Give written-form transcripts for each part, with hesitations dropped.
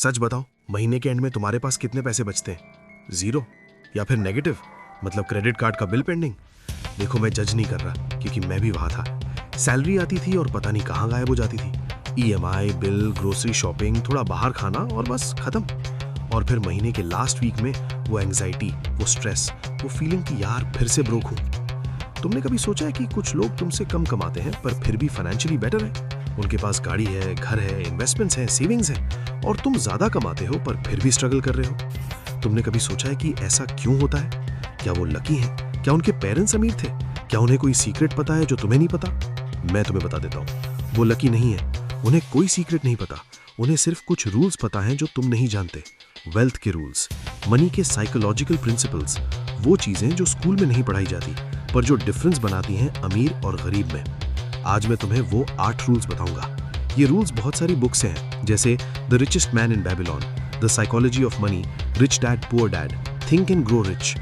सच बताओ, महीने के एंड में तुम्हारे पास कितने पैसे बचते हैं? जीरो या फिर नेगेटिव, मतलब क्रेडिट कार्ड का बिल पेंडिंग? देखो, मैं जज नहीं कर रहा क्योंकि मैं भी वहां था। सैलरी आती थी और पता नहीं कहाँ गायब हो जाती थी। ईएमआई, बिल, ग्रोसरी शॉपिंग, थोड़ा बाहर खाना और बस खत्म। और फिर महीने के लास्ट वीक में वो एंग्जाइटी, वो स्ट्रेस, वो फीलिंग कि यार फिर से ब्रोक हूं। तुमने कभी सोचा है कि कुछ लोग तुमसे कम कमाते हैं पर फिर भी फाइनेंशियली बेटर है? उनके पास गाड़ी है, घर है, इन्वेस्टमेंट्स हैं, सेविंग्स हैं, और तुम ज्यादा कमाते हो पर फिर भी स्ट्रगल कर रहे हो। तुमने कभी सोचा है कि ऐसा क्यों होता है? क्या वो लकी हैं? क्या उनके पेरेंट्स अमीर थे? क्या उन्हें कोई सीक्रेट पता है जो तुम्हें नहीं पता? मैं तुम्हें बता देता हूँ, वो लकी नहीं है। उन्हें कोई सीक्रेट नहीं पता। उन्हें सिर्फ कुछ रूल्स पता हैं जो तुम नहीं जानते। वेल्थ के रूल्स, मनी के साइकोलॉजिकल प्रिंसिपल्स, वो चीजें जो स्कूल में नहीं पढ़ाई जाती पर जो डिफरेंस बनाती हैं अमीर और गरीब में। आज मैं तुम्हें वो 8 रूल्स बताऊंगा। ये रूल्स बहुत सारी बुक से हैं, जैसे the richest man in Babylon, the psychology of money, rich dad poor dad, think and grow rich.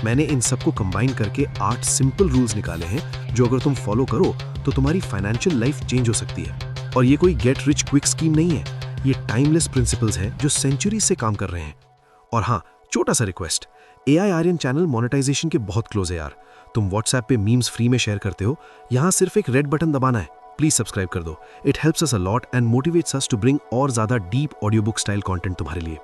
मैंने इन सबको कंबाइन करके 8 सिंपल रूल्स निकाले हैं जो अगर तुम फॉलो करो तो तुम्हारी फाइनेंशियल लाइफ चेंज हो सकती है। और ये कोई गेट रिच क्विक स्कीम नहीं है, ये टाइमलेस प्रिंसिपल्स हैं जो सेंचुरी से काम कर रहे हैं। और हाँ, छोटा सा request, AI Aryan channel monetisation के बहुत क्लोज है यार। तुम व्हाट्सएप पे मीम्स फ्री में शेयर करते हो, यहाँ सिर्फ एक रेड बटन दबाना है। प्लीज सब्सक्राइब कर दो। It helps us a lot and motivates us to bring और ज्यादा deep audio book style content तुम्हारे लिए।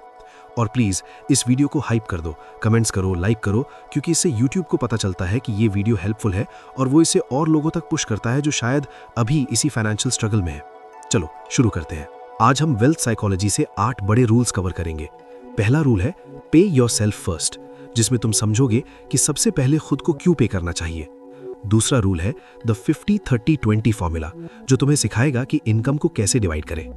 और प्लीज इस वीडियो को हाइप कर दो, कमेंट्स करो, लाइक करो, क्योंकि इससे यूट्यूब को पता चलता है कि ये वीडियो हेल्पफुल है और वो इसे और लोगों तक पुश करता है जो शायद अभी इसी फाइनेंशियल स्ट्रगल में है। चलो शुरू करते हैं। आज हम वेल्थ साइकोलॉजी से 8 बड़े रूल्स कवर करेंगे। पहला रूल है पे योरसेल्फ फर्स्ट, जिसमें तुम समझोगे कि सबसे पहले खुद को क्यों पे करना चाहिए। दूसरा रूल है द 50-30-20 फॉर्मूला, जो तुम्हें सिखाएगा कि इनकम को कैसे डिवाइड करें।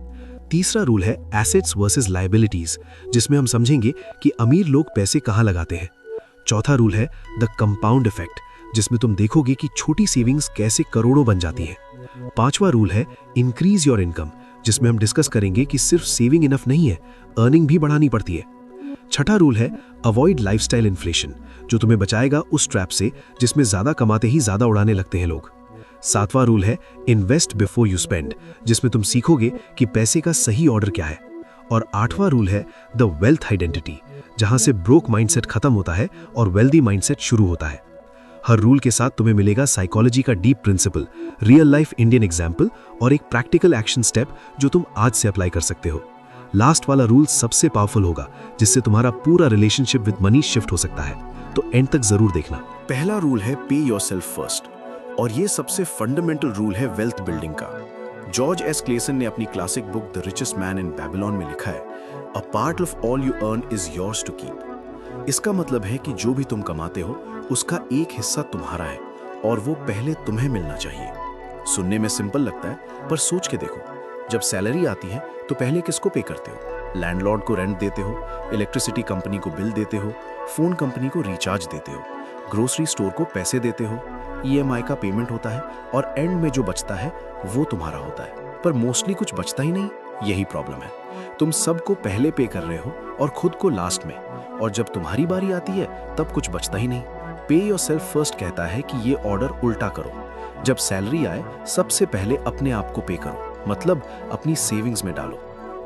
तीसरा रूल है एसेट्स वर्सेस लायबिलिटीज, जिसमें हम समझेंगे कि अमीर लोग पैसे कहाँ लगाते हैं। चौथा रूल है द कंपाउंड इफेक्ट, जिसमें तुम देखोगे कि छोटी सेविंग्स कैसे करोड़ों बन जाती हैं। पांचवा रूल है इंक्रीज योर इनकम, जिसमें हम डिस्कस करेंगे कि सिर्फ सेविंग इनफ नहीं है, अर्निंग भी बढ़ानी पड़ती है। छठा रूल है अवॉइड लाइफस्टाइल इन्फ्लेशन, जो तुम्हें बचाएगा उस ट्रैप से जिसमें ज्यादा कमाते ही ज्यादा उड़ाने लगते हैं लोग। सातवां रूल है इन्वेस्ट बिफोर यू स्पेंड, जिसमें तुम सीखोगे कि पैसे का सही ऑर्डर क्या है। और आठवां रूल है द वेल्थ आइडेंटिटी, जहां से ब्रोक माइंडसेट खत्म होता है और वेल्दी माइंडसेट शुरू होता है। हर रूल के साथ तुम्हें मिलेगा साइकोलॉजी का deep principle, real life Indian example और एक प्रैक्टिकल एक्शन स्टेप जो तुम आज से अप्लाई कर सकते हो। लास्ट वाला रूल सबसे पावरफुल होगा, जिससे तुम्हारा पूरा रिलेशनशिप विद मनी शिफ्ट हो सकता है, तो एंड तक जरूर देखना। पहला रूल है पे योरसेल्फ फर्स्ट, और ये सबसे फंडामेंटल रूल है वेल्थ बिल्डिंग का। जॉर्ज एस क्लेसन ने अपनी classic book the richest man in Babylon में लिखा है, a part of all you earn is yours to keep. इसका मतलब है कि जो भी तुम कमाते हो उसका एक हिस्सा तुम्हारा है और वो पहले तुम्हें मिलना चाहिए। सुनने में सिंपल लगता है, पर सोच के देखो, जब सैलरी आती है तो पहले किसको पे करते हो? लैंडलॉर्ड को रेंट देते हो, इलेक्ट्रिसिटी कंपनी को बिल देते हो, फोन कंपनी को रिचार्ज देते हो, ग्रोसरी स्टोर को पैसे देते हो, ईएमआई का पेमेंट होता है, और एंड में जो बचता है वो तुम्हारा होता है। पर मोस्टली कुछ बचता ही नहीं। यही प्रॉब्लम है, तुम सबको पहले पे कर रहे हो और खुद को लास्ट में, और जब तुम्हारी बारी आती है तब कुछ बचता ही नहीं। पे योरसेल्फ फर्स्ट कहता है कि ये ऑर्डर उल्टा करो। जब सैलरी आए सबसे पहले अपने आप को पे करो, मतलब अपनी सेविंग्स में डालो,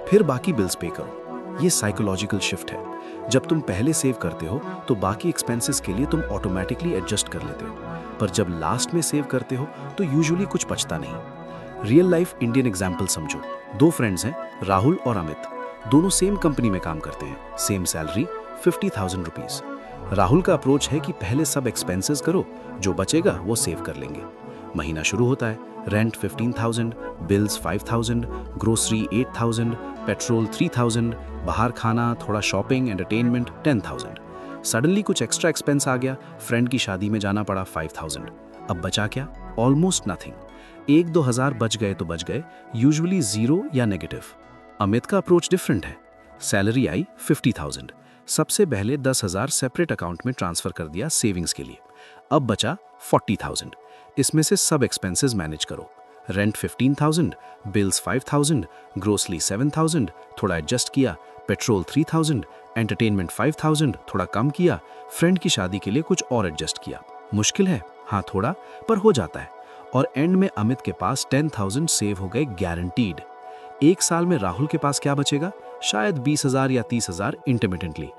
फिर बाकी बिल्स पे करो। ये साइकोलॉजिकल शिफ्ट है। जब तुम पहले सेव करते हो तो बाकी एक्सपेंसेस के लिए तुम ऑटोमेटिकली एडजस्ट कर लेते हो, पर जब लास्ट में सेव करते हो तो यूजुअली कुछ बचता नहीं। रियल लाइफ इंडियन एग्जाम्पल समझो। 2 फ्रेंड्स हैं, राहुल और अमित। दोनों सेम कंपनी में काम करते हैं, सेम सैलरी 50,000 रुपीज। राहुल का अप्रोच है कि पहले सब एक्सपेंसेस करो, जो बचेगा वो सेव कर लेंगे। महीना शुरू होता है, रेंट 15,000, बिल्स 5,000, ग्रोसरी 8,000, पेट्रोल 3,000, बाहर खाना, थोड़ा शॉपिंग, एंटरटेनमेंट 10,000। सडनली कुछ एक्स्ट्रा एक्सपेंस आ गया, फ्रेंड की शादी में जाना पड़ा 5,000। अब बचा क्या? Almost nothing. 1-2 हज़ार बच गए तो बच गए, यूजुअली जीरो या नेगेटिव। अमित का अप्रोच डिफरेंट है। सैलरी आई 50,000, सबसे पहले 10,000 सेपरेट अकाउंट में ट्रांसफर कर दिया सेविंग्स के लिए। अब बचा 40,000, इसमें से सब एक्सपेंसेस मैनेज करो। रेंट 15,000, बिल्स 5,000, ग्रोसरी 7,000, थोड़ा एडजस्ट किया, पेट्रोल 3,000, एंटरटेनमेंट 5,000, थोड़ा कम किया, फ्रेंड की शादी के लिए कुछ और एडजस्ट किया। मुश्किल है, हाँ थोड़ा, पर हो जाता है। और एंड में अमित के पास 10,000 सेव हो गए गारंटीड। 1 साल में राहुल के पास क्या बचेगा? शायद 20,000 या 30,000 इंटरमिटेंटली।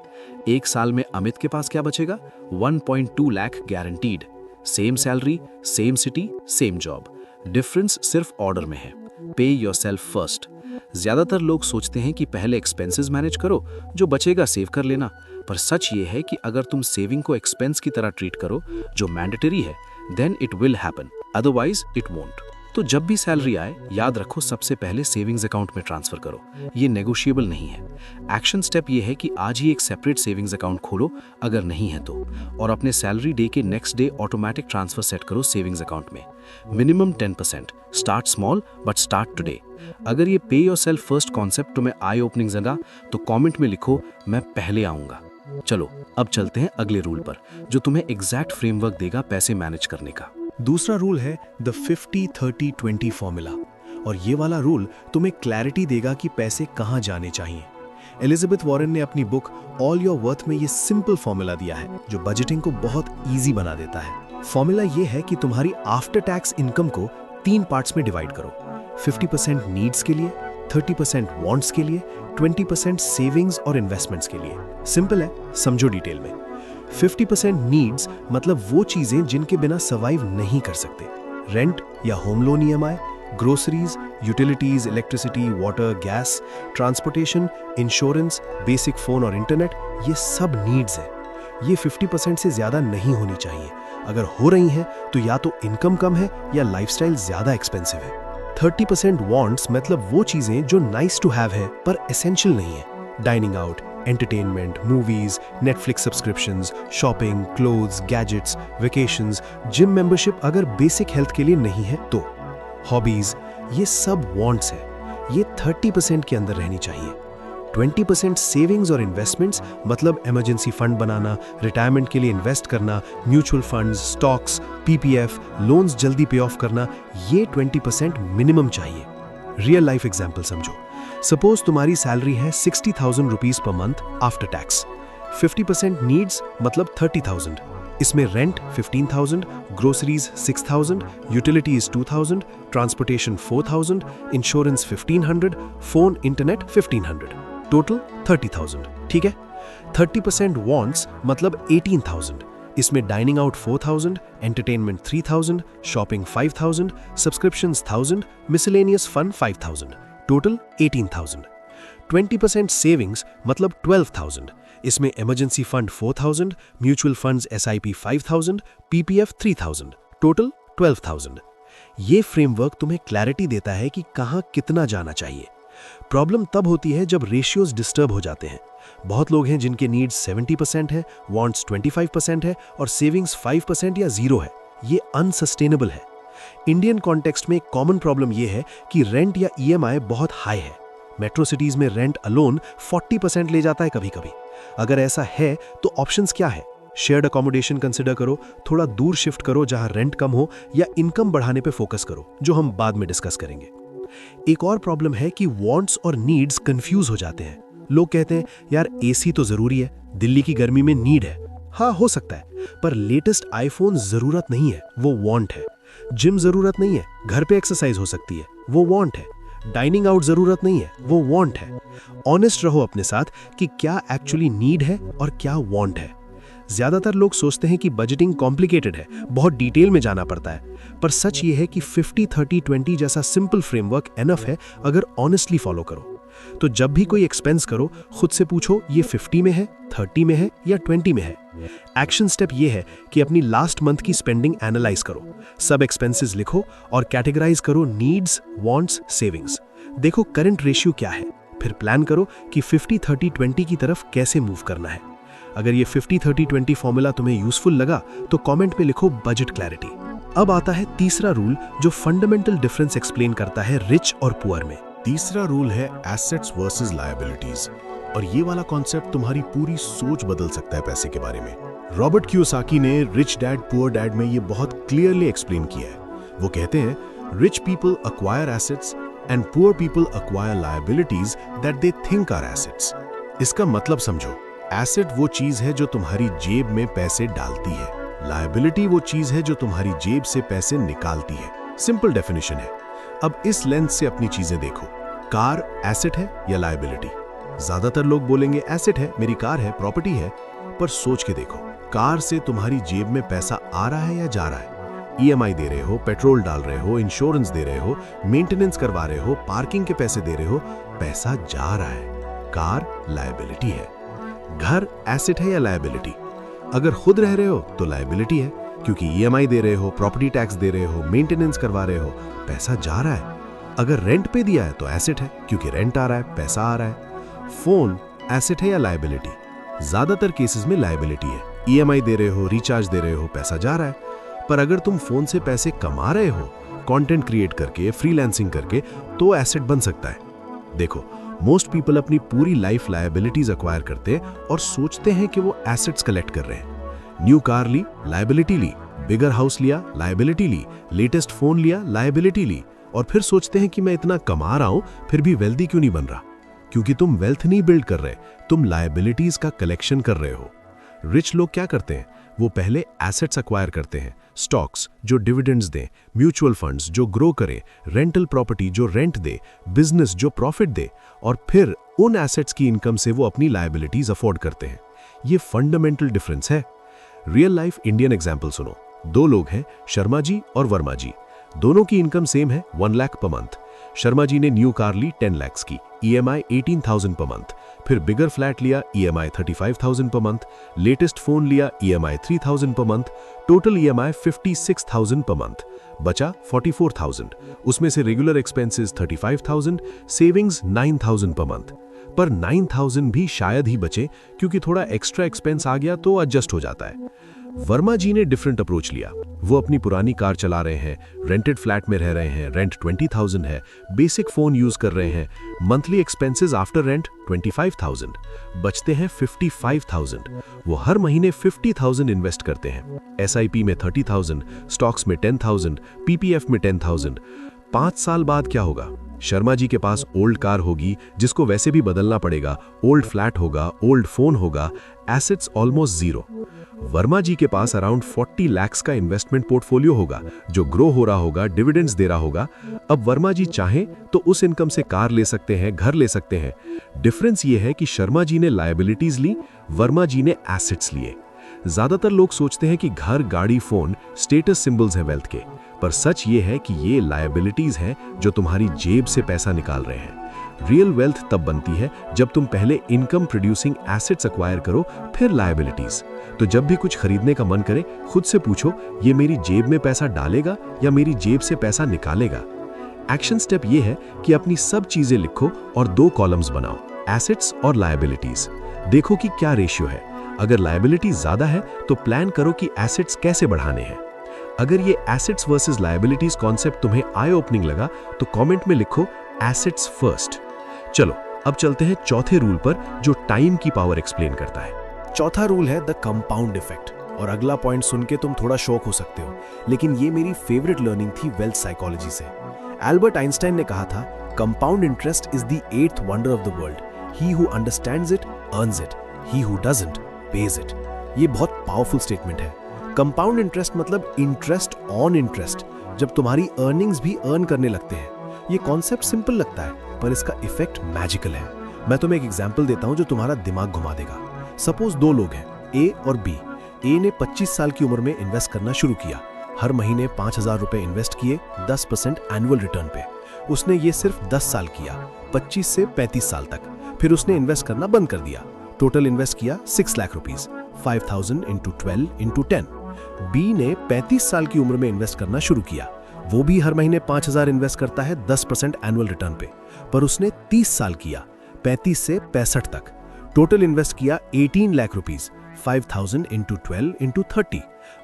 एक साल में अमित के पास क्या बचेगा? 1.2 lakh guaranteed. Same salary, same city, same job, difference सिर्फ ऑर्डर में है। पे योरसेल्फ फर्स्ट। ज्यादातर लोग सोचते हैं कि पहले एक्सपेंसेस मैनेज करो, जो बचेगा सेव कर लेना। पर सच ये है कि अगर तुम सेविंग को एक्सपेंस की तरह ट्रीट करो, जो मैंडेटरी है, then it will happen, otherwise it won't. तो जब भी सैलरी आए, याद रखो सबसे पहले सेविंग्स अकाउंट में ट्रांसफर करो। ये नेगोशिएबल नहीं है। एक्शन स्टेप ये है कि आज ही एक सेपरेट सेविंग्स अकाउंट खोलो, अगर नहीं है तो, और अपने सैलरी डे के next day automatic transfer set करो सेविंग्स अकाउंट में। Minimum 10%। Start small but start today. अगर ये पे योरसेल्फ फर्स्ट कॉन्सेप्ट तुम्हें आई ओपनिंग लगा तो कमेंट में लिखो, मैं पहले आऊंगा। चलो अब चलते हैं अगले रूल पर, जो तुम्हें एग्जैक्ट फ्रेमवर्क देगा पैसे मैनेज करने का। दूसरा रूल है द 50-30-20 फॉर्मूला, और ये वाला रूल तुम्हें क्लैरिटी देगा कि पैसे कहाँ जाने चाहिए। एलिजाबेथ वॉरेन ने अपनी बुक ऑल योर वर्थ में ये सिंपल फॉर्मूला दिया है, जो बजटिंग को बहुत इजी बना देता है। फॉर्मूला ये है कि तुम्हारी आफ्टर टैक्स इनकम को 3 पार्ट्स में डिवाइड करो। 50% नीड्स के लिए, 30% वांट्स के लिए, 20% सेविंग्स और इन्वेस्टमेंट्स के लिए। सिंपल है, समझो डिटेल में। 50% नीड्स मतलब वो चीजें जिनके बिना सर्वाइव नहीं कर सकते। रेंट या home loan EMI, groceries, utilities, electricity, water, gas, transportation, insurance, basic phone और इंटरनेट, ये सब नीड्स हैं। ये 50% से ज्यादा नहीं होनी चाहिए। अगर हो रही हैं तो या तो इनकम कम है या लाइफस्टाइल ज्यादा एक्सपेंसिव है। 30% वांट्स मतलब वो चीजें जो नाइस टू हैव है पर एसेंशियल नहीं है। Dining out, entertainment, movies, Netflix subscriptions, shopping, clothes, gadgets, vacations, gym membership अगर बेसिक हेल्थ के लिए नहीं है तो। हॉबीज, ये सब वांट्स है, ये 30% के अंदर रहनी चाहिए। 20% सेविंग्स और इन्वेस्टमेंट्स मतलब इमरजेंसी फंड बनाना, रिटायरमेंट के लिए इन्वेस्ट करना, mutual funds, stocks, PPF, loans जल्दी पे ऑफ करना, ये 20% मिनिमम चाहिए। रियल लाइफ एग्जाम्पल समझो। सपोज तुम्हारी सैलरी है 60,000 rupees per month after tax. 50% needs मतलब 30,000। इसमें rent 15,000, groceries 6,000, utilities 2,000, transportation 4,000, insurance 1,500, phone internet 1,500, total 30,000। ठीक है। 30% वांट्स मतलब 18,000। इसमें dining out 4,000, entertainment 3,000, shopping 5,000, subscriptions 1,000, miscellaneous fund 5,000, total 18,000। 20% savings मतलब 12,000। इसमें emergency fund 4,000, mutual funds SIP 5,000, PPF 3,000, total 12,000। ये framework तुम्हें क्लैरिटी देता है कि कहाँ कितना जाना चाहिए। प्रॉब्लम तब होती है जब रेशियोज डिस्टर्ब हो जाते हैं। बहुत लोग हैं जिनके नीड्स 70% है, वांट्स 25% है और सेविंग्स 5% या 0 है। ये अनसस्टेनेबल है। इंडियन कॉन्टेक्स्ट में कॉमन प्रॉब्लम ये है कि रेंट या EMI बहुत हाई है। मेट्रो सिटीज में रेंट अलोन 40% ले जाता है कभी कभी। अगर ऐसा है तो ऑप्शंस क्या है? शेयर्ड अकोमोडेशन कंसिडर करो, थोड़ा दूर शिफ्ट करो जहां रेंट कम हो, या इनकम बढ़ाने पे फोकस करो, जो हम बाद में डिस्कस करेंगे। एक और प्रॉब्लम है कि वांट्स और नीड्स कंफ्यूज हो जाते हैं। लोग कहते हैं यार AC तो जरूरी है, दिल्ली की गर्मी में नीड है। हाँ हो सकता है, पर लेटेस्ट आईफोन जरूरत नहीं है, वो वांट है। जिम जरूरत नहीं है, घर पे एक्सरसाइज हो सकती है, वो वांट है। डाइनिंग आउट जरूरत नहीं है, वो वांट है। ऑनेस्ट रहो अपने साथ कि क्या एक्चुअली नीड है और क्या वांट है। ज्यादातर लोग सोचते हैं कि बजटिंग कॉम्प्लिकेटेड है, बहुत डिटेल में जाना पड़ता है, पर सच ये है कि 50-30-20 जैसा सिंपल फ्रेमवर्क एनफ है अगर ऑनेस्टली फॉलो करो। तो जब भी कोई एक्सपेंस करो, खुद से पूछो ये 50 में है, 30 में है या 20 में है। एक्शन स्टेप ये है कि अपनी लास्ट मंथ की स्पेंडिंग एनालाइज करो, सब एक्सपेंसेस लिखो और कैटेगराइज करो नीड्स, वांट्स, सेविंग्स। देखो करंट रेशियो क्या है, फिर प्लान करो कि 50-30-20 की तरफ कैसे मूव करना है। अगर ये 50-30-20 फॉर्मूला तुम्हें यूजफुल लगा तो कमेंट में लिखो बजट क्लैरिटी। अब आता है तीसरा रूल, जो फंडामेंटल डिफरेंस एक्सप्लेन करता है रिच और पुअर में। तीसरा रूल है एसेट्स वर्सेस लायबिलिटीज, और ये वाला कॉन्सेप्ट तुम्हारी पूरी सोच बदल सकता है पैसे के बारे में। रॉबर्ट कियोसाकी ने रिच डैड पुअर डैड में ये बहुत क्लियरली एक्सप्लेन किया है। वो कहते हैं rich people acquire assets and poor people acquire liabilities that they think are assets. इसका मतलब समझो, एसेट वो चीज है जो तुम्हारी जेब में पैसे डालती है, लायबिलिटी वो चीज है जो तुम्हारी जेब से पैसे निकालती है। सिंपल डेफिनेशन है। अब इस लेंस से अपनी चीजें देखो, कार एसेट है या लायबिलिटी? ज्यादातर लोग बोलेंगे एसेट है, मेरी कार है, प्रॉपर्टी है, पर सोच के देखो, कार से तुम्हारी जेब में पैसा आ रहा है या जा रहा है? ईएमआई दे रहे हो, पेट्रोल डाल रहे हो, इंश्योरेंस दे रहे हो, मेंटेनेंस करवा रहे हो, पार्किंग के पैसे दे रहे हो, पैसा जा रहा है। कार लायबिलिटी है। घर एसेट है या लायबिलिटी? अगर खुद रह रहे हो तो लायबिलिटी है, क्योंकि ईएमआई दे रहे हो, प्रॉपर्टी टैक्स दे रहे हो, मेंटेनेंस करवा रहे हो, पैसा जा रहा है। अगर रेंट पे दिया है तो एसेट है, क्योंकि रेंट आ रहा है, पैसा आ रहा है। फोन एसेट है या लायबिलिटी? ज्यादातर केसेस में लायबिलिटी है। ईएमआई दे रहे हो, रिचार्ज दे रहे हो, पैसा जा रहा है। पर अगर तुम फोन से पैसे कमा रहे हो, कंटेंट क्रिएट करके, फ्रीलांसिंग करके, तो एसेट बन सकता है। देखो, मोस्ट पीपल अपनी पूरी लाइफ लायबिलिटीज अक्वायर करते हैं और सोचते हैं कि वो एसेट्स कलेक्ट कर रहे हैं। न्यू कार ली, लायबिलिटी ली, बिगर हाउस लिया, लायबिलिटी ली, लेटेस्ट फोन लिया, लायबिलिटी ली, और फिर सोचते हैं कि मैं इतना कमा रहा हूं, फिर भी वेल्दी क्यों नहीं बन रहा? क्योंकि तुम वेल्थ नहीं बिल्ड कर रहे, तुम लायबिलिटीज का कलेक्शन कर रहे हो। रिच लोग क्या करते हैं? वो पहले एसेट्स अक्वायर करते हैं, स्टॉक्स जो डिविडेंड्स दें, म्यूचुअल फंड्स जो ग्रो करें, रेंटल प्रॉपर्टी जो रेंट दे, बिजनेस जो प्रॉफिट दे, और फिर उन एसेट्स की इनकम से वो अपनी लायबिलिटीज अफोर्ड करते हैं। ये फंडामेंटल डिफरेंस है। रियल लाइफ इंडियन एग्जाम्पल सुनो। दो लोग हैं, शर्मा जी और वर्मा जी। दोनों की इनकम सेम है, 1 लाख पर मंथ। शर्मा जी ने न्यू कार ली 10 लाख की, ईएमआई 18,000 पर मंथ। फिर बिगर फ्लैट लिया, EMI 35,000 per month. Latest phone लिया, EMI 3,000 per month. Total EMI 56,000 per month. बचा 44,000। उसमें से regular expenses 35,000, savings 9,000 per month. पर 9,000 भी शायद ही बचे, क्योंकि थोड़ा एक्स्ट्रा एक्सपेंस आ गया तो एडजस्ट हो जाता है। वर्मा जी ने डिफरेंट अप्रोच लिया। वो अपनी पुरानी कार चला रहे हैं, रेंटेड फ्लैट में रह रहे हैं, रेंट 20,000 है, बेसिक फोन यूज कर रहे हैं, मंथली एक्सपेंसेस आफ्टर रेंट 25,000, बचते हैं 55,000। वो हर महीने 50,000 इन्वेस्ट करते हैं, एसआईपी में 30,000, स्टॉक्स में 10,000, पीपीएफ में 10,000। 5 साल बाद क्या होगा? शर्मा जी के पास ओल्ड कार होगी जिसको वैसे भी बदलना पड़ेगा, ओल्ड फ्लैट होगा, ओल्ड फोन होगा, एसेट्स ऑलमोस्ट जीरो। वर्मा जी के पास अराउंड 40 लाख का इन्वेस्टमेंट पोर्टफोलियो होगा जो ग्रो हो रहा होगा, डिविडेंड्स दे रहा होगा। अब वर्मा जी चाहें तो उस इनकम से कार ले सकते हैं, घर ले सकते हैं। डिफरेंस ये है कि शर्मा जी ने लायबिलिटीज ली, वर्मा जी ने एसेट्स लिए। ज्यादातर लोग सोचते हैं कि घर, गाड़ी, फोन स्टेटस सिंबल्स हैं वेल्थ के, पर सच ये है कि ये लायबिलिटीज हैं जो तुम्हारी जेब से पैसा निकाल रहे हैं। रियल वेल्थ तब बनती है जब तुम पहले इनकम प्रोड्यूसिंग एसेट्स अक्वायर करो, फिर लायबिलिटीज। तो जब भी कुछ खरीदने का मन करे, खुद से पूछो, ये मेरी जेब में पैसा डालेगा या मेरी जेब से पैसा निकालेगा? एक्शन स्टेप ये है कि अपनी सब चीजें लिखो और 2 कॉलम्स बनाओ, एसेट्स और लायबिलिटीज। देखो कि क्या रेशियो है। अगर लायबिलिटी ज्यादा है तो प्लान करो कि एसेट्स कैसे बढ़ाने हैं। अगर ये एसेट्स वर्सेस लायबिलिटीज कॉन्सेप्ट तुम्हें आई ओपनिंग लगा तो कमेंट में लिखो एसेट्स फर्स्ट। चलो अब चलते हैं चौथे रूल पर, जो टाइम की पावर एक्सप्लेन करता है। चौथा रूल है द कंपाउंड इफेक्ट। और अगला पॉइंट सुन के तुम थोड़ा शॉक हो सकते हो, लेकिन ये मेरी फेवरेट लर्निंग थी वेल्थ साइकोलॉजी से। एल्बर्ट आइंस्टाइन ने कहा था, compound interest is the 8th wonder of the world. He who understands it earns it, he who doesn't page it. ये बहुत पावरफुल स्टेटमेंट है। कंपाउंड इंटरेस्ट मतलब इंटरेस्ट ऑन इंटरेस्ट, जब तुम्हारी अर्निंग्स भी अर्न करने लगते हैं। ये कॉन्सेप्ट सिंपल लगता है, पर इसका इफेक्ट मैजिकल है। मैं तुम्हें एक एग्जांपल देता हूं जो तुम्हारा दिमाग घुमा देगा। सपोज 2 लोग हैं, ए और बी। ए ने 25 साल की उम्र में इन्वेस्ट करना शुरू किया। हर महीने 5,000 रुपए इन्वेस्ट किए 10% एनुअल रिटर्न पे। उसने ये सिर्फ 10 साल किया, 25 से 35 साल तक। फिर उसने इन्वेस्ट करना बंद कर दिया। टोटल इन्वेस्ट किया 6 लाख रुपीज, 5,000 × 12 × 10। बी ने 35 साल की उम्र में इन्वेस्ट करना शुरू किया। वो भी हर महीने 5,000 इन्वेस्ट करता है 10% एनुअल रिटर्न पे, पर उसने 30 साल किया, 35 से 65 तक। टोटल इन्वेस्ट किया 18 लाख रुपीज, 5,000 × 12 × 30।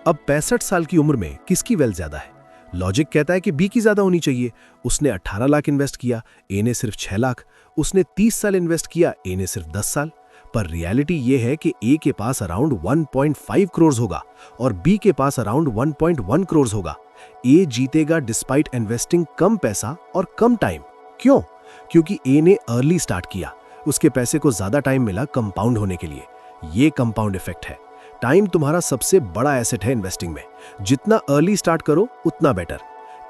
अब 65 साल की उम्र में किसकी वेल्थ ज्यादा है? लॉजिक कहता है कि बी की ज्यादा होनी चाहिए। उसने 18 लाख इन्वेस्ट किया, ए ने सिर्फ 6 लाख। उसने 30 साल इन्वेस्ट किया, ए ने सिर्फ 10 साल। पर रियलिटी ये है कि ए के पास अराउंड 1.5 करोड़ होगा और बी के पास अराउंड 1.1 करोड़ होगा। ए जीतेगा डिस्पाइट इन्वेस्टिंग कम पैसा और कम टाइम। क्यों? क्योंकि ए ने अर्ली स्टार्ट किया, उसके पैसे को ज्यादा टाइम मिला कंपाउंड होने के लिए। ये कंपाउंड इफेक्ट है। टाइम तुम्हारा सबसे बड़ा एसेट है इन्वेस्टिंग में। जितना अर्ली स्टार्ट करो उतना बेटर।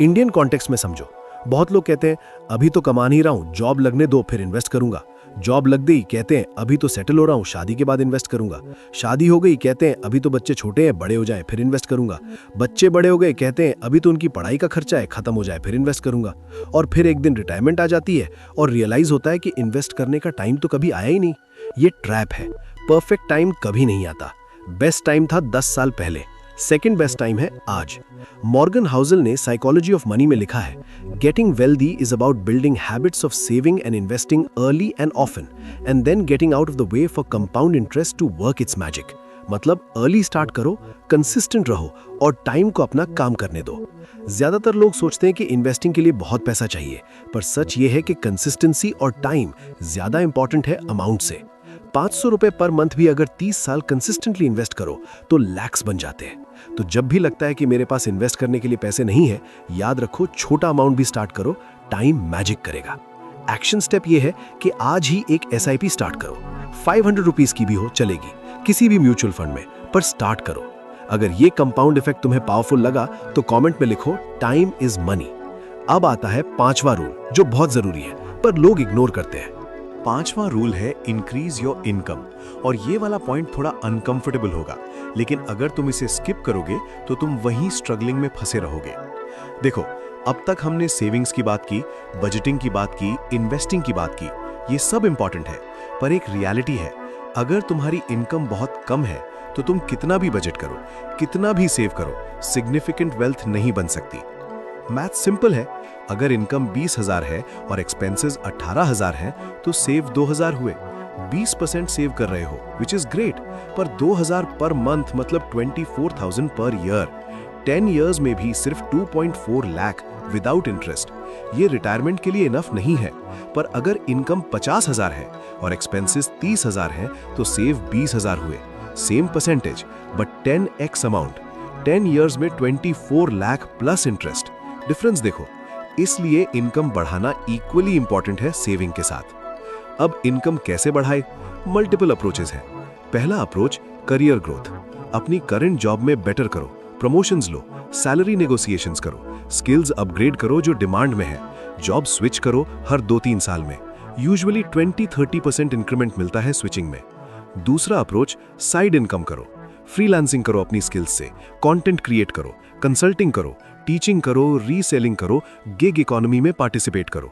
इंडियन कॉन्टेक्स्ट में समझो, बहुत लोग कहते हैं अभी तो कमा नहीं रहा हूं, जॉब लगने दो फिर इन्वेस्ट करूंगा। जॉब लग गई, कहते हैं अभी तो सेटल हो रहा हूँ, शादी के बाद इन्वेस्ट करूंगा। शादी हो गई, कहते हैं अभी तो बच्चे छोटे हैं, बड़े हो जाए फिर इन्वेस्ट करूंगा। बच्चे बड़े हो गए, कहते हैं अभी तो उनकी पढ़ाई का खर्चा है, खत्म हो जाए फिर इन्वेस्ट करूंगा। और फिर एक दिन रिटायरमेंट आ जाती है और रियलाइज होता है कि इन्वेस्ट करने का टाइम तो कभी आया ही नहीं। ये ट्रैप है। परफेक्ट टाइम कभी नहीं आता। बेस्ट टाइम था 10 साल पहले, सेकेंड बेस्ट टाइम है आज। मॉर्गन हाउसल ने साइकोलॉजी ऑफ मनी में लिखा है, getting wealthy is about building habits of saving and investing early and often and then getting out of the way for compound interest to work its magic. मतलब early start करो, consistent रहो और time को अपना काम करने दो। ज्यादातर लोग सोचते हैं कि इन्वेस्टिंग के लिए बहुत पैसा चाहिए, पर सच ये है कि कंसिस्टेंसी और टाइम ज्यादा इंपॉर्टेंट है अमाउंट से। 500 रुपए पर मंथ भी अगर 30 साल कंसिस्टेंटली इन्वेस्ट करो तो लैक्स बन जाते हैं। तो जब भी लगता है कि मेरे पास इन्वेस्ट करने के लिए पैसे नहीं है, याद रखो छोटा अमाउंट भी स्टार्ट करो, टाइम मैजिक करेगा। एक्शन स्टेप ये है कि आज ही एक SIP स्टार्ट करो। 500 रुपीज की भी हो चलेगी, किसी भी म्यूचुअल फंड में, पर स्टार्ट करो। अगर ये कंपाउंड इफेक्ट तुम्हें पावरफुल लगा तो कमेंट में लिखो टाइम इज मनी। अब आता है 5वां रूल, जो बहुत जरूरी है पर लोग इग्नोर करते हैं। 5वां रूल है इंक्रीज योर इनकम। और ये वाला पॉइंट थोड़ा अनकंफर्टेबल होगा, लेकिन अगर तुम इसे स्किप करोगे तो तुम वहीं स्ट्रगलिंग में फंसे रहोगे। देखो, अब तक हमने सेविंग्स की बात की, बजटिंग की बात की, इन्वेस्टिंग की बात की, ये सब इंपॉर्टेंट है, पर एक रियलिटी है, अगर तुम्हारी इनकम बहुत कम है तो तुम कितना भी बजट करो, कितना भी सेव करो, सिग्निफिकेंट वेल्थ नहीं बन सकती। मैथ सिंपल है, अगर इनकम 20,000 है और एक्सपेंसेस 18,000 हैं तो सेव 2,000 हुए। 20% सेव कर रहे हो, विच इज ग्रेट, पर 2,000 पर मंथ मतलब 24,000 पर ईयर। 10 इयर्स में भी सिर्फ 2.4 लाख विदाउट इंटरेस्ट। ये रिटायरमेंट के लिए इनफ नहीं है। पर अगर इनकम 50,000 है और एक्सपेंसेस 30,000 हैं तो सेव 20,000 हुए। Same percentage but 10x amount. 10 years में 24 लाख प्लस इंटरेस्ट। डिफरेंस देखो। इसलिए इनकम बढ़ाना इक्वली इंपॉर्टेंट है सेविंग के साथ। अब इनकम कैसे बढ़ाए? मल्टीपल अप्रोचेस हैं। पहला अप्रोच करियर ग्रोथ। अपनी करंट जॉब में बेटर करो, प्रमोशंस लो, सैलरी नेगोशिएशंस करो, स्किल्स अपग्रेड करो जो डिमांड में है, जॉब स्विच करो हर 2-3 साल में। यूजुअली 20-30% इंक्रीमेंट मिलता है स्विचिंग में। दूसरा अप्रोच साइड इनकम करो, फ्रीलांसिंग करो अपनी स्किल्स से, कंटेंट क्रिएट करो, कंसल्टिंग करो, टीचिंग करो, रीसेलिंग करो, गिग इकोनॉमी में पार्टिसिपेट करो।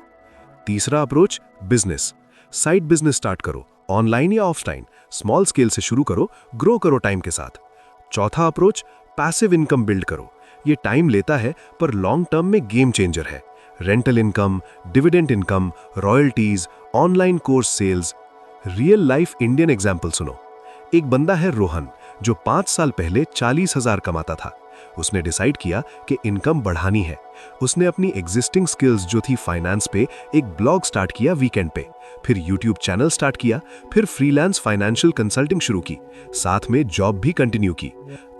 तीसरा approach business. Side business start करो, ऑनलाइन या ऑफलाइन, स्मॉल स्केल से शुरू करो, ग्रो करो टाइम के साथ। चौथा अप्रोच पैसिव इनकम बिल्ड करो। ये टाइम लेता है पर लॉन्ग टर्म में गेम चेंजर है। Rental income, dividend income, royalties, online course sales. Real life Indian example सुनो। एक बंदा है रोहन, जो 5 साल पहले 40,000 कमाता था। उसने डिसाइड किया कि इनकम बढ़ानी है। उसने अपनी एग्जिस्टिंग स्किल्स जो थी फाइनेंस पे, एक ब्लॉग स्टार्ट किया वीकेंड पे, फिर यूट्यूब चैनल स्टार्ट किया, फिर फ्रीलांस फाइनेंशियल कंसल्टिंग शुरू की, साथ में जॉब भी कंटिन्यू की।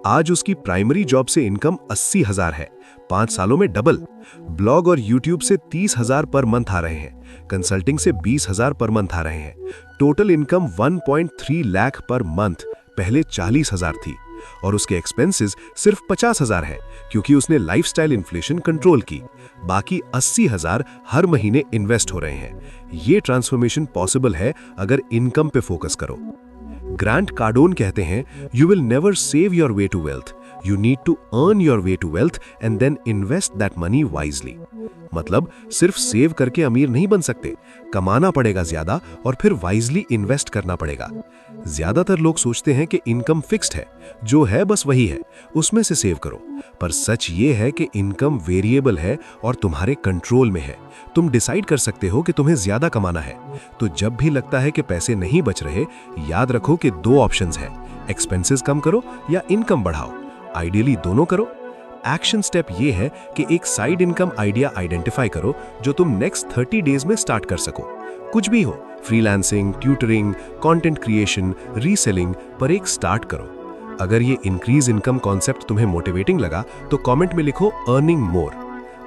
आज उसकी प्राइमरी जॉब से इनकम 80,000 है, 5 सालों में डबल। ब्लॉग और यूट्यूब से 30,000 पर मंथ आ रहे हैं, कंसल्टिंग से 20,000 पर मंथ आ रहे हैं। Total income 1.3 lakh per month, पहले 40,000 थी। और उसके एक्सपेंसेस सिर्फ 50,000 है, क्योंकि उसने लाइफस्टाइल इन्फ्लेशन कंट्रोल की। बाकी 80,000 हर महीने इन्वेस्ट हो रहे हैं। ये ट्रांसफॉर्मेशन पॉसिबल है अगर इनकम पे फोकस करो। ग्रांट कार्डोन कहते हैं, you will never save your way to wealth, you need to earn your way to wealth and then invest that money wisely. मतलब सिर्फ सेव करके अमीर नहीं बन सकते, कमाना पड़ेगा ज्यादा और फिर वाइजली इन्वेस्ट करना पड़ेगा। ज्यादातर लोग सोचते हैं कि इनकम फिक्स्ड है, जो है बस वही है, उसमें से सेव करो। पर सच ये है कि इनकम वेरिएबल है और तुम्हारे कंट्रोल में है। तुम डिसाइड कर सकते हो कि तुम्हें ज्यादा कमाना है। तो जब भी लगता है कि पैसे नहीं बच रहे, याद रखो कि 2 ऑप्शंस हैं, एक्सपेंसेस कम करो या इनकम बढ़ाओ। आइडियली दोनों करो। एक्शन स्टेप ये है कि एक साइड इनकम आइडिया आइडेंटिफाई करो जो तुम नेक्स्ट 30 डेज में स्टार्ट कर सको। कुछ भी हो, freelancing, tutoring, content creation, reselling, पर एक स्टार्ट करो। अगर ये इंक्रीज इनकम कॉन्सेप्ट तुम्हें मोटिवेटिंग लगा तो कमेंट में लिखो अर्निंग मोर।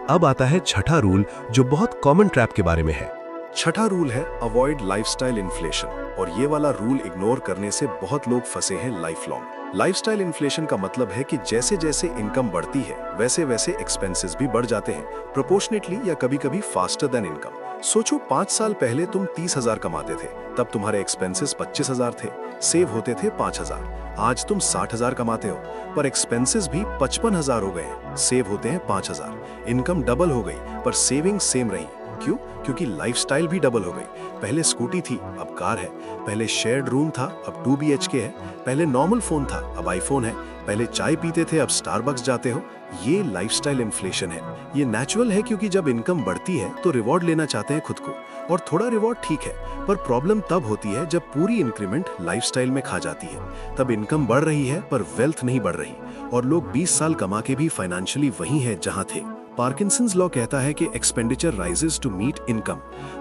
अब आता है छठा रूल, जो बहुत कॉमन ट्रैप के बारे में है। छठा रूल है अवॉइड लाइफस्टाइल इन्फ्लेशन। और ये वाला रूल इग्नोर करने से बहुत लोग फंसे हैं लाइफ लॉन्ग। लाइफस्टाइल इन्फ्लेशन का मतलब है कि जैसे जैसे इनकम बढ़ती है वैसे वैसे एक्सपेंसेस भी बढ़ जाते हैं, प्रोपोर्शनेटली या कभी कभी फास्टर देन इनकम। सोचो 5 साल पहले तुम 30,000 कमाते थे, तब तुम्हारे एक्सपेंसेस 25,000 थे, सेव होते थे 5,000। आज तुम 60,000 कमाते हो, पर एक्सपेंसेस भी 55,000 हो गए हैं, सेव होते हैं 5,000। इनकम डबल हो गई, पर सेविंग सेम रही। क्यों? क्योंकि लाइफस्टाइल भी डबल हो गई। पहले स्कूटी थी, अब कार है। पहले शेयर्ड रूम था, अब 2 BHK है। पहले नॉर्मल फोन था, अब आईफोन है। पहले चाय पीते थे, अब स्टारबक्स जाते हो। ये लाइफस्टाइल इन्फ्लेशन है। ये नेचुरल है, क्योंकि जब इनकम बढ़ती है तो रिवॉर्ड लेना चाहते हैं खुद को, और थोड़ा रिवॉर्ड ठीक है, पर प्रॉब्लम तब होती है जब पूरी इंक्रीमेंट लाइफस्टाइल में खा जाती है। तब इनकम बढ़ रही है पर वेल्थ नहीं बढ़ रही, और लोग 20 साल कमा के भी फाइनेंशियली वहीं है जहां थे। पार्किंसंस लॉ कहता है कि expenditure rises to meet income,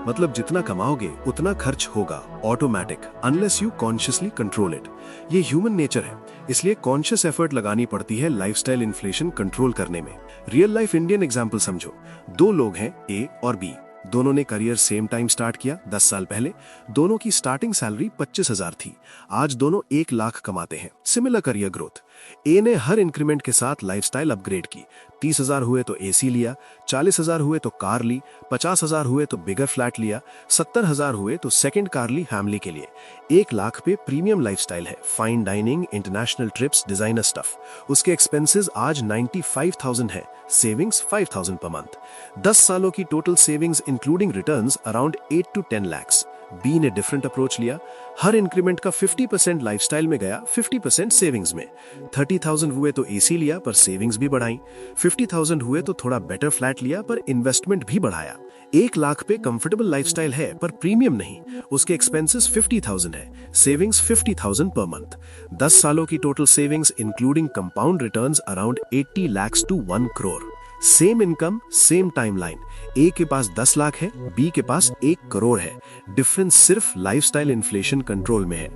मतलब जितना कमाओगे उतना खर्च होगा, automatic, unless you consciously control it. ये ह्यूमन नेचर है, इसलिए कॉन्शियस एफर्ट लगानी पड़ती है लाइफस्टाइल इन्फ्लेशन कंट्रोल करने में। रियल लाइफ इंडियन एग्जांपल समझो। 2 लोग हैं, ए और बी। दोनों ने करियर सेम टाइम स्टार्ट किया 10 साल पहले। दोनों की स्टार्टिंग सैलरी 25,000 थी। आज दोनों 1 लाख कमाते हैं। Similar career growth. ए ने हर इंक्रीमेंट के साथ लाइफस्टाइल अपग्रेड की। 30,000 हुए तो एसी लिया, 40,000 हुए तो कार ली, 50,000 हुए तो बिगर फ्लैट लिया, 70,000 हुए तो सेकंड कार ली फैमिली के लिए। 1 लाख पे प्रीमियम लाइफस्टाइल है, fine dining, international trips, designer stuff. उसके एक्सपेंसेस आज 95,000 है, सेविंग्स 5,000 पर मंथ। 10 सालों की total savings including returns around 8 to 10 lakhs। B ने डिफरेंट अप्रोच लिया। हर इंक्रीमेंट का 50% लाइफस्टाइल में गया, 50% सेविंग्स में। 30,000 हुए तो एसी लिया, पर सेविंग्स भी बढ़ाई। 50,000 हुए तो थोड़ा बेटर फ्लैट लिया, पर इन्वेस्टमेंट भी बढ़ाया। 1 लाख पे कंफर्टेबल लाइफस्टाइल है, पर प्रीमियम नहीं। उसके एक्सपेंसेस 50,000 है, सेविंग्स 50,000 पर मंथ। 10 सालों की total savings including compound returns around 80 lakhs to 1 crore। Same income, same timeline. A के पास 10 लाख है, बी के पास 1 करोड़ है। डिफरेंस सिर्फ लाइफस्टाइल इन्फ्लेशन कंट्रोल में है।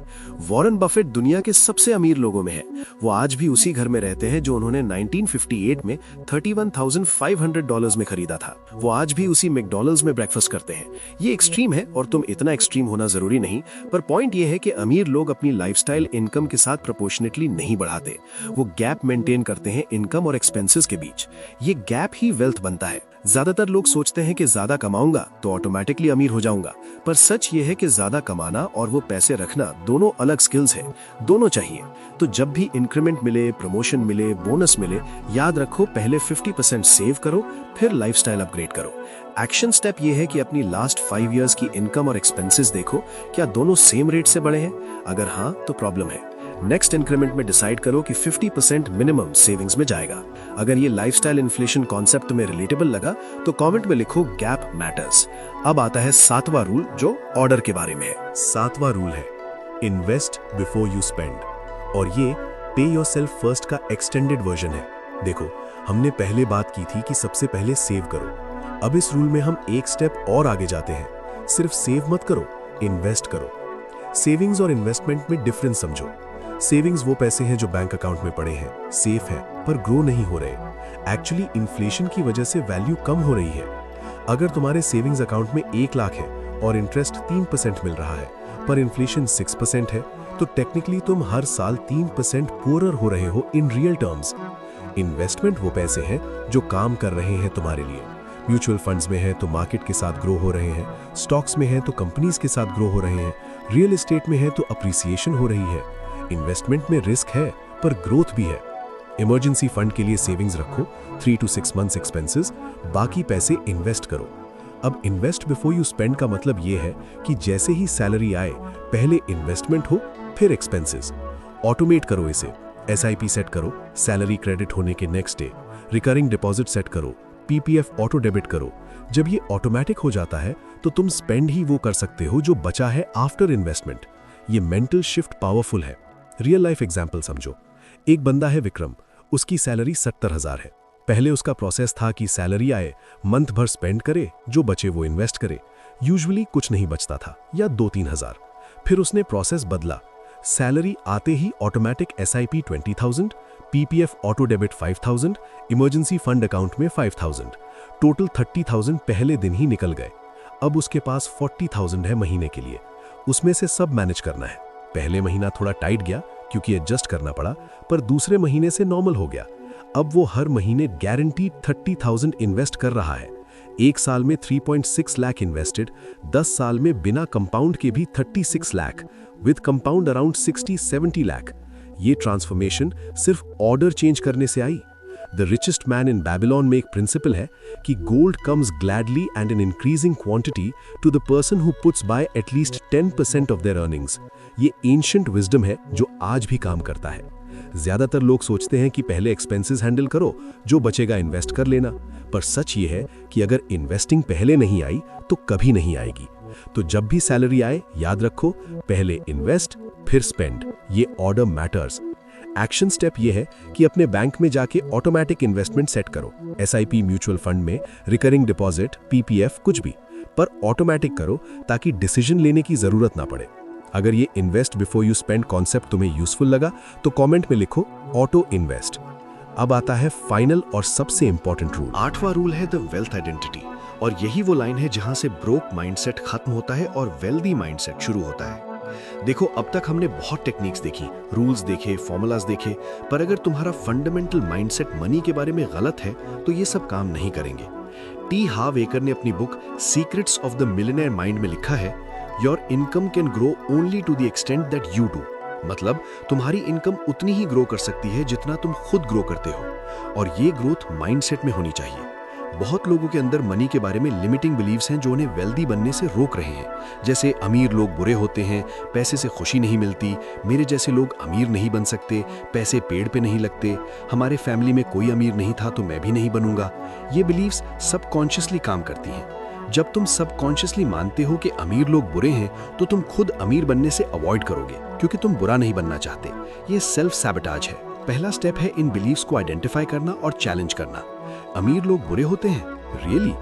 वॉरेन बफेट दुनिया के सबसे अमीर लोगों में है। वो आज भी उसी घर में रहते हैं जो उन्होंने 1958 में $31,500 में खरीदा था। वो आज भी उसी मैकडॉनल्ड्स में ब्रेकफास्ट करते हैं। ये एक्सट्रीम है, और तुम इतना एक्सट्रीम होना जरूरी नहीं, पर पॉइंट ये है कि अमीर लोग अपनी लाइफस्टाइल इनकम के साथ प्रोपोर्शनेटली नहीं बढ़ाते। वो गैप मेंटेन करते हैं इनकम और एक्सपेंसेस के बीच। ये गैप ही वेल्थ बनता है। ज्यादातर लोग सोचते हैं कि ज्यादा कमाऊंगा तो ऑटोमेटिकली अमीर हो जाऊंगा, पर सच ये है कि ज्यादा कमाना और वो पैसे रखना दोनों अलग स्किल्स हैं। दोनों चाहिए। तो जब भी इंक्रीमेंट मिले, प्रमोशन मिले, बोनस मिले, याद रखो पहले 50% सेव करो, फिर लाइफस्टाइल अपग्रेड करो। एक्शन स्टेप ये है कि अपनी लास्ट 5 इयर्स की इनकम और एक्सपेंसेस देखो, क्या दोनों सेम रेट से बढ़े हैं? अगर हाँ तो प्रॉब्लम है। नेक्स्ट इंक्रीमेंट में डिसाइड करो कि 50% मिनिमम सेविंग्स में जाएगा। अगर ये लाइफस्टाइल इन्फ्लेशन कॉन्सेप्ट तुम्हें रिलेटेबल लगा तो कमेंट में लिखो गैप मैटर्स। अब आता है 7वां रूल, जो ऑर्डर के बारे में है। 7वां रूल है इन्वेस्ट बिफोर यू स्पेंड, और ये पे योरसेल्फ फर्स्ट का एक्सटेंडेड वर्जन है। देखो, हमने पहले बात की थी कि सबसे पहले सेव करो। अब इस रूल में हम एक स्टेप और आगे जाते हैं। सिर्फ सेव मत करो, इन्वेस्ट करो। सेविंग्स और इन्वेस्टमेंट में डिफरेंस समझो। सेविंग्स वो पैसे हैं जो बैंक अकाउंट में पड़े हैं, सेफ हैं, पर ग्रो नहीं हो रहे। एक्चुअली इन्फ्लेशन की वजह से वैल्यू कम हो रही है। अगर तुम्हारे सेविंग्स अकाउंट में 1 लाख है और इंटरेस्ट 3% मिल रहा है, पर इन्फ्लेशन 6% है, तो टेक्निकली तुम हर साल 3% पुअरर हो रहे हो इन रियल टर्म्स। इन्वेस्टमेंट वो पैसे हैं जो काम कर रहे हैं तुम्हारे लिए। म्यूचुअल फंड्स में है तो मार्केट के साथ ग्रो हो रहे हैं, स्टॉक्स में है तो कंपनीज के साथ ग्रो हो रहे हैं, रियल एस्टेट में है तो अप्रिसिएशन हो रही है। इन्वेस्टमेंट में रिस्क है, पर ग्रोथ भी है। इमरजेंसी फंड के लिए सेविंग्स रखो, 3 to 6 months एक्सपेंसेस, बाकी पैसे इन्वेस्ट करो। अब इन्वेस्ट बिफोर यू स्पेंड का मतलब ये है कि जैसे ही सैलरी आए पहले इन्वेस्टमेंट हो, फिर एक्सपेंसेस। ऑटोमेट करो इसे। SIP सेट करो, सैलरी क्रेडिट होने के next day. Recurring deposit set करो, PPF ऑटो डेबिट करो। जब ये ऑटोमेटिक हो जाता है तो तुम स्पेंड ही वो कर सकते हो जो बचा है आफ्टर इन्वेस्टमेंट। ये मेंटल शिफ्ट पावरफुल है। रियल लाइफ एग्जाम्पल समझो। एक बंदा है विक्रम, उसकी सैलरी 70,000 है। पहले उसका प्रोसेस था कि सैलरी आए, मंथ भर स्पेंड करे, जो बचे वो इन्वेस्ट करे। यूजुअली कुछ नहीं बचता था, या 2-3 हज़ार। फिर उसने प्रोसेस बदला। सैलरी आते ही automatic SIP 20,000, PPF auto debit 5,000, emergency fund account में 5,000। टोटल 30,000 पहले दिन ही निकल गए। अब उसके पास 40,000 है महीने के लिए। उसमें से सब मैनेज करना है। पहले महीना थोड़ा टाइट गया क्योंकि एडजस्ट करना पड़ा, पर दूसरे महीने से नॉर्मल हो गया। अब वो हर महीने गारंटीड 30,000 इन्वेस्ट कर रहा है। 1 साल में 3.6 लाख इन्वेस्टेड, 10 साल में बिना कंपाउंड के भी 36 lakh, with compound around 60-70 lakh. ये ट्रांसफॉर्मेशन सिर्फ ऑर्डर चेंज करने से आई। The richest man in Babylon में एक प्रिंसिपल है कि gold comes gladly and in increasing quantity to the person who puts by at least 10% of their earnings. ये एंशिएंट विजडम है जो आज भी काम करता है। ज्यादातर लोग सोचते हैं कि पहले एक्सपेंसेस हैंडल करो, जो बचेगा इन्वेस्ट कर लेना, पर सच ये है कि अगर इन्वेस्टिंग पहले नहीं आई तो कभी नहीं आएगी। तो जब भी सैलरी आए, याद रखो, पहले इन्वेस्ट फिर स्पेंड। ये ऑर्डर मैटर्स। एक्शन स्टेप ये है कि अपने बैंक में जाके ऑटोमेटिक इन्वेस्टमेंट सेट करो, एसआईपी, म्यूचुअल फंड में, रिकरिंग डिपॉजिट, पीपीएफ, कुछ भी, पर ऑटोमेटिक करो ताकि डिसीजन लेने की जरूरत ना पड़े। अगर ये invest before you spend concept तुम्हें यूजफुल लगा तो कमेंट में लिखो ऑटो इन्वेस्ट। अब आता है फाइनल और सबसे इंपॉर्टेंट रूल। 8वां रूल है द वेल्थ आइडेंटिटी, और यही वो लाइन है जहां से ब्रोक माइंडसेट खत्म होता है और वेल्दी माइंडसेट शुरू होता है। देखो, अब तक हमने बहुत टेक्निक्स देखी, रूल्स देखे, फॉर्मूलाज देखे, पर अगर तुम्हारा फंडामेंटल माइंडसेट मनी के बारे में गलत है तो ये सब काम नहीं करेंगे। टी हाव एकर ने अपनी book secrets of the millionaire mind में लिखा है, your income can grow only to the extent that you do. मतलब तुम्हारी इनकम उतनी ही ग्रो कर सकती है जितना तुम खुद ग्रो करते हो, और ये ग्रोथ माइंडसेट में होनी चाहिए। बहुत लोगों के अंदर मनी के बारे में लिमिटिंग बिलीव्स हैं जो उन्हें वेल्दी बनने से रोक रहे हैं, जैसे अमीर लोग बुरे होते हैं, पैसे से खुशी नहीं मिलती, मेरे जैसे लोग अमीर नहीं बन सकते, पैसे पेड़ पे नहीं लगते, हमारे फैमिली में कोई अमीर नहीं था तो मैं भी नहीं बनूंगा। ये बिलीव्स सबकॉन्शियसली काम करती हैं। जब तुम सबकॉन्शियसली मानते हो कि अमीर लोग बुरे हैं तो तुम खुद अमीर बनने से अवॉइड करोगे, क्योंकि तुम बुरा नहीं बनना चाहते। ये सेल्फ सैबोटाज है। पहला स्टेप है इन बिलीव्स को आइडेंटिफाई करना और चैलेंज करना। अमीर लोग बुरे होते हैं? रियली?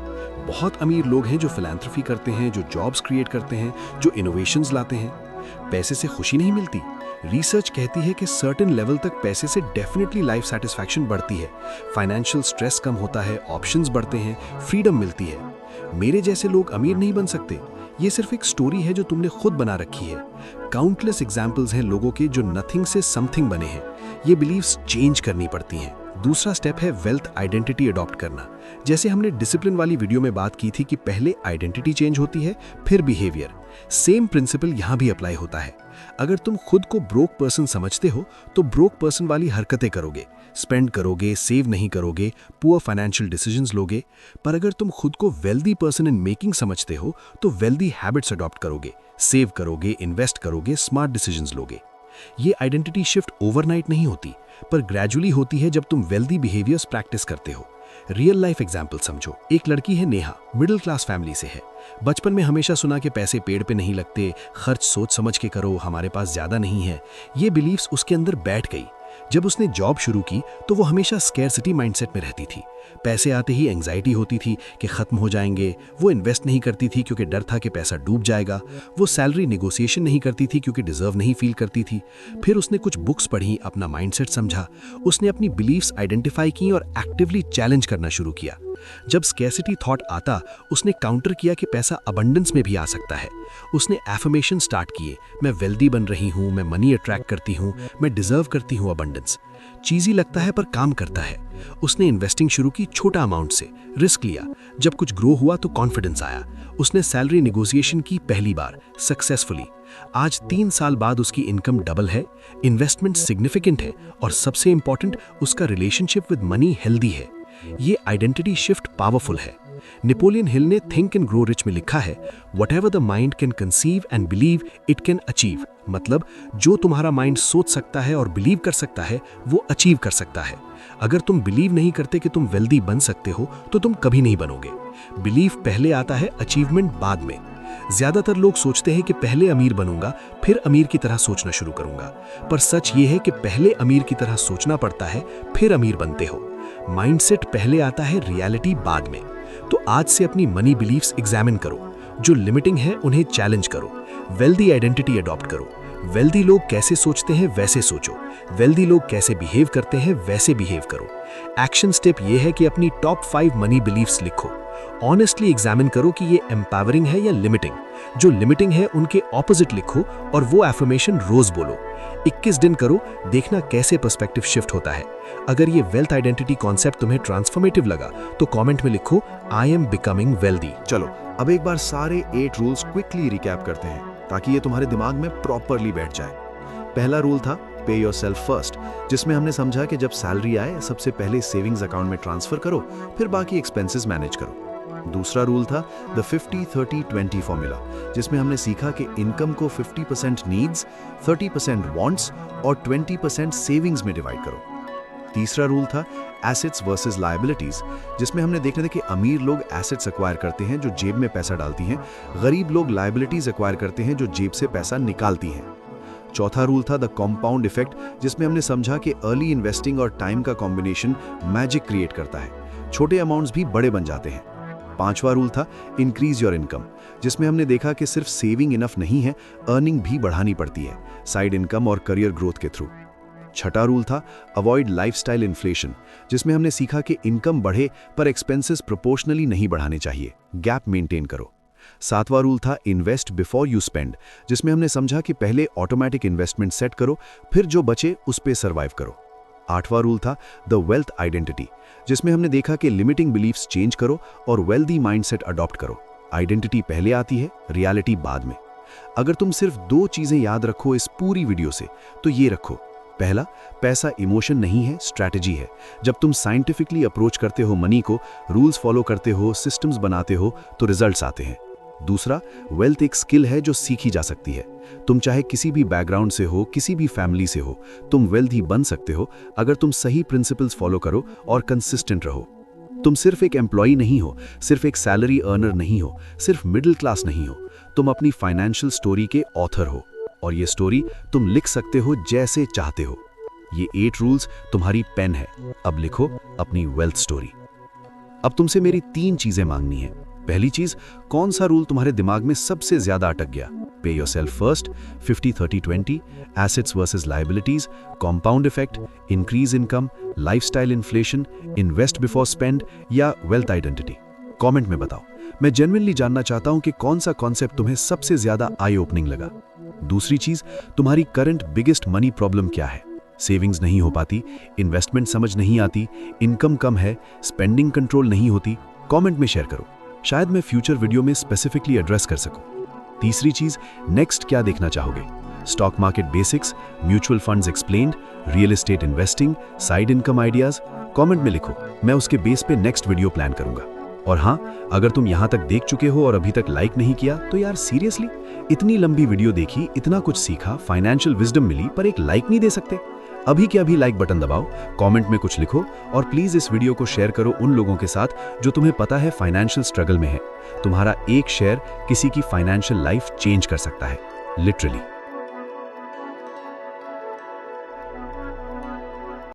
बहुत अमीर लोग हैं जो फिलैंथ्रोफी करते हैं, जो जॉब्स क्रिएट करते हैं, जो इनोवेशंस लाते हैं। पैसे से खुशी नहीं मिलती? रिसर्च कहती है कि सर्टेन लेवल तक पैसे से डेफिनेटली लाइफ सेटिस्फैक्शन बढ़ती है, फाइनेंशियल स्ट्रेस कम होता है, ऑप्शंस बढ़ते हैं, फ्रीडम मिलती है। मेरे जैसे लोग अमीर नहीं बन सकते, ये सिर्फ एक स्टोरी है जो तुमने खुद बना रखी है। काउंटलेस एग्जाम्पल्स हैं लोगों के जो नथिंग से समथिंग बने हैं। ये बिलीव्स चेंज करनी पड़ती हैं। दूसरा स्टेप है वेल्थ आइडेंटिटी अडॉप्ट करना। जैसे हमने डिसिप्लिन वाली वीडियो में बात की थी कि पहले आइडेंटिटी चेंज होती है फिर बिहेवियर, सेम प्रिंसिपल यहां भी अप्लाई होता है। अगर तुम खुद को ब्रोक पर्सन समझते हो तो ब्रोक पर्सन वाली हरकतें करोगे, स्पेंड करोगे, सेव नहीं करोगे, पुअर फाइनेंशियल डिसीजंस लोगे। पर अगर तुम खुद को वेल्दी पर्सन इन मेकिंग समझते हो तो वेल्दी हैबिट्स अडॉप्ट करोगे, सेव करोगे, इन्वेस्ट करोगे, स्मार्ट डिसीजंस लोगे। ये आइडेंटिटी शिफ्ट ओवरनाइट नहीं होती, पर ग्रेजुअली होती है जब तुम वेल्दी बिहेवियर्स प्रैक्टिस करते हो। रियल लाइफ एग्जाम्पल समझो। एक लड़की है नेहा, मिडिल क्लास फैमिली से है। बचपन में हमेशा सुना कि पैसे पेड़ पे नहीं लगते, खर्च सोच समझ के करो, हमारे पास ज्यादा नहीं है। ये बिलीव्स उसके अंदर बैठ गई। जब उसने जॉब शुरू की तो वो हमेशा स्कैरसिटी माइंडसेट में रहती थी। पैसे आते ही एंजाइटी होती थी कि खत्म हो जाएंगे। वो इन्वेस्ट नहीं करती थी क्योंकि डर था कि पैसा डूब जाएगा। वो सैलरी नेगोशिएशन नहीं करती थी क्योंकि डिजर्व नहीं फील करती थी। फिर उसने कुछ बुक्स पढ़ी, अपना माइंडसेट समझा, उसने अपनी बिलीव्स आइडेंटिफाई की और एक्टिवली चैलेंज करना शुरू किया। जब स्कैरसिटी थॉट आता, उसने काउंटर किया कि पैसा अबंडेंस में भी आ सकता है। उसने एफर्मेशन स्टार्ट किए, मैं वेल्दी बन रही हूँ, मैं मनी अट्रैक्ट करती हूँ, मैं डिजर्व करती हूँ अबंडेंस। चीज़ी लगता है पर काम करता है। उसने इन्वेस्टिंग शुरू की छोटा अमाउंट से, रिस्क लिया। जब कुछ ग्रो हुआ तो कॉन्फिडेंस आया। उसने सैलरी नेगोशिएशन की पहली बार सक्सेसफुली। आज 3 साल बाद उसकी इनकम डबल है, इन्वेस्टमेंट सिग्निफिकेंट है और सबसे इंपॉर्टेंट, उसका रिलेशनशिप विद मनी हेल्दी है। ये आइडेंटिटी शिफ्ट पावरफुल है। नेपोलियन हिल ने थिंक एंड ग्रो रिच में लिखा है, whatever the mind can conceive and believe it can achieve. मतलब जो तुम्हारा माइंड सोच सकता है और बिलीव कर सकता है वो अचीव कर सकता है। अगर तुम बिलीव नहीं करते कि तुम वेल्दी बन सकते हो तो तुम कभी नहीं बनोगे। बिलीव पहले आता है, अचीवमेंट बाद में। ज्यादातर लोग सोचते हैं कि पहले अमीर बनूंगा फिर अमीर की तरह सोचना शुरू करूंगा, पर सच ये है कि पहले अमीर की तरह सोचना पड़ता है फिर अमीर बनते हो। माइंडसेट पहले आता है, रियलिटी बाद में। तो आज से अपनी मनी बिलीव्स एग्जामिन करो। जो लिमिटिंग है उन्हें चैलेंज करो। वेल्दी आइडेंटिटी अडॉप्ट करो। वेल्दी लोग कैसे सोचते हैं वैसे सोचो। वेल्दी लोग कैसे बिहेव करते हैं वैसे बिहेव करो। एक्शन स्टेप ये है कि अपनी टॉप 5 मनी बिलीव्स लिखो। ऑनेस्टली एग्जामिन करो कि ये एम्पावरिंग है या लिमिटिंग। जो लिमिटिंग है उनके ऑपोजिट लिखो और वो एफर्मेशन रोज बोलो। 21 दिन करो, देखना कैसे पर्सपेक्टिव शिफ्ट होता है। अगर ये वेल्थ आइडेंटिटी कॉन्सेप्ट तुम्हें ट्रांसफॉर्मेटिव लगा तो कमेंट में लिखो आई एम बिकमिंग वेल्दी। चलो अब एक बार सारे 8 रूल्स क्विकली रिकैप करते हैं ताकि ये तुम्हारे दिमाग में प्रॉपरली बैठ जाए। पहला रूल था पे योरसेल्फ फर्स्ट, जिसमें हमने समझा कि जब सैलरी आए सबसे पहले सेविंग्स अकाउंट में ट्रांसफर करो, फिर बाकी एक्सपेंसेस मैनेज करो। दूसरा रूल था द 50-30-20 फॉर्मूला, जिसमें हमने सीखा कि इनकम को 50% नीड्स, 30% वांट्स और 20% सेविंग्स में डिवाइड करो। तीसरा रूल था एसेट्स वर्सेस लायबिलिटीज, जिसमें हमने देखा था कि अमीर लोग एसेट्स एक्वायर करते हैं जो जेब में पैसा डालती हैं, गरीब लोग लायबिलिटीज एक्वायर करते हैं जो जेब से पैसा निकालती हैं। चौथा रूल था द कंपाउंड इफेक्ट, जिसमें हमने समझा कि अर्ली इन्वेस्टिंग और टाइम का कॉम्बिनेशन मैजिक क्रिएट करता है, छोटे अमाउंट्स भी बड़े बन जाते हैं। पांचवा रूल था इंक्रीज योर इनकम, जिसमें हमने देखा कि सिर्फ सेविंग इनफ नहीं है, अर्निंग भी बढ़ानी पड़ती है साइड इनकम और करियर ग्रोथ के थ्रू। छठा रूल था अवॉइड लाइफस्टाइल इन्फ्लेशन, जिसमें हमने सीखा कि इनकम बढ़े पर एक्सपेंसेस प्रोपोर्शनली नहीं बढ़ाने चाहिए, गैप मेंटेन करो। सातवां रूल था इन्वेस्ट बिफोर यू स्पेंड, जिसमें हमने समझा कि पहले ऑटोमेटिक इन्वेस्टमेंट सेट करो, फिर जो बचे उस पे सर्वाइव करो। आठवां रूल था द वेल्थ आइडेंटिटी, जिसमें हमने देखा कि लिमिटिंग बिलीफ्स चेंज करो और वेल्दी माइंडसेट अडॉप्ट करो। आइडेंटिटी पहले आती है, रियलिटी बाद में। अगर तुम सिर्फ 2 चीजें याद रखो इस पूरी वीडियो से तो ये रखो। पहला, पैसा इमोशन नहीं है, स्ट्रैटेजी है। जब तुम साइंटिफिकली अप्रोच करते हो मनी को, रूल्स फॉलो करते हो, सिस्टम्स बनाते हो तो रिजल्ट्स आते हैं। दूसरा, वेल्थ एक स्किल है जो सीखी जा सकती है। तुम चाहे किसी भी बैकग्राउंड से हो, किसी भी फैमिली से हो, तुम वेल्थी बन सकते हो अगर तुम सही प्रिंसिपल्स फॉलो करो और कंसिस्टेंट रहो। तुम सिर्फ एक एम्प्लॉय नहीं हो, सिर्फ एक सैलरी अर्नर नहीं हो, सिर्फ मिडिल क्लास नहीं हो, तुम अपनी फाइनेंशियल स्टोरी के ऑथर हो और ये स्टोरी तुम लिख सकते हो जैसे चाहते हो। ये 8 रूल्स तुम्हारी पेन है, अब लिखो अपनी वेल्थ स्टोरी। अब तुमसे मेरी 3 चीजें मांगनी है। पहली चीज, कौन सा रूल तुम्हारे दिमाग में सबसे ज्यादा अटक गया? पे yourself first, 50-30-20, assets versus liabilities, compound effect, increase income, lifestyle inflation, invest before spend या वेल्थ आइडेंटिटी? कमेंट में बताओ। मैं जेन्युइनली जानना चाहता हूं कि कौन सा कॉन्सेप्ट तुम्हें सबसे ज्यादा आई ओपनिंग लगा। दूसरी चीज, तुम्हारी करंट बिगेस्ट मनी प्रॉब्लम क्या है? सेविंग्स नहीं हो पाती, इन्वेस्टमेंट समझ नहीं आती, इनकम कम है, स्पेंडिंग कंट्रोल नहीं होती? कमेंट में शेयर करो, शायद मैं फ्यूचर वीडियो में स्पेसिफिकली एड्रेस कर सकूं। तीसरी चीज, नेक्स्ट क्या देखना चाहोगे? Stock market basics, mutual funds explained, real estate investing, side income ideas? Comment में लिखो, मैं उसके बेस पे नेक्स्ट वीडियो प्लान करूंगा। और हाँ, अगर तुम यहां तक देख चुके हो और अभी तक लाइक नहीं किया तो यार सीरियसली, इतनी लंबी वीडियो देखी, इतना कुछ सीखा, फाइनेंशियल विजडम मिली, पर एक लाइक नहीं दे सकते? अभी के अभी लाइक बटन दबाओ, कमेंट में कुछ लिखो और प्लीज इस वीडियो को शेयर करो उन लोगों के साथ जो तुम्हें पता है फाइनेंशियल स्ट्रगल में है। तुम्हारा एक शेयर किसी की फाइनेंशियल लाइफ चेंज कर सकता है, लिटरली।